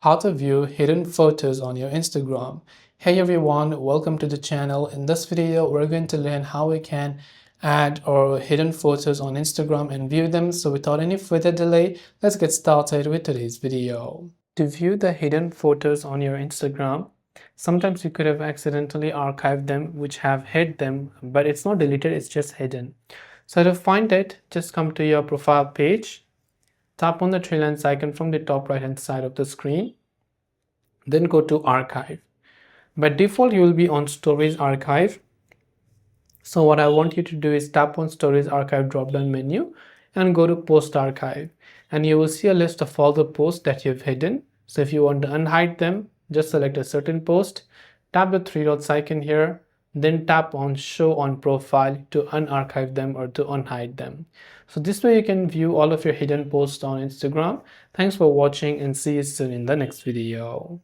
How to view hidden photos on your Instagram. Hey everyone, welcome to the channel. In this video, we're going to learn how we can add our hidden photos on Instagram and view them. So without any further delay, let's get started with today's video. To view the hidden photos on your Instagram, sometimes you could have accidentally archived them, which have hid them, but it's not deleted, it's just hidden. So to find it, just come to your profile page. Tap on the three lines icon from the top right hand side of the screen. Then go to archive. By default, you will be on stories archive. So what I want you to do is tap on stories archive drop down menu and go to post archive. And you will see a list of all the posts that you've hidden. So if you want to unhide them, just select a certain post, tap the three dots icon here, then tap on show on profile to unarchive them or to unhide them. So this way you can view all of your hidden posts on Instagram. Thanks for watching and see you soon in the next video.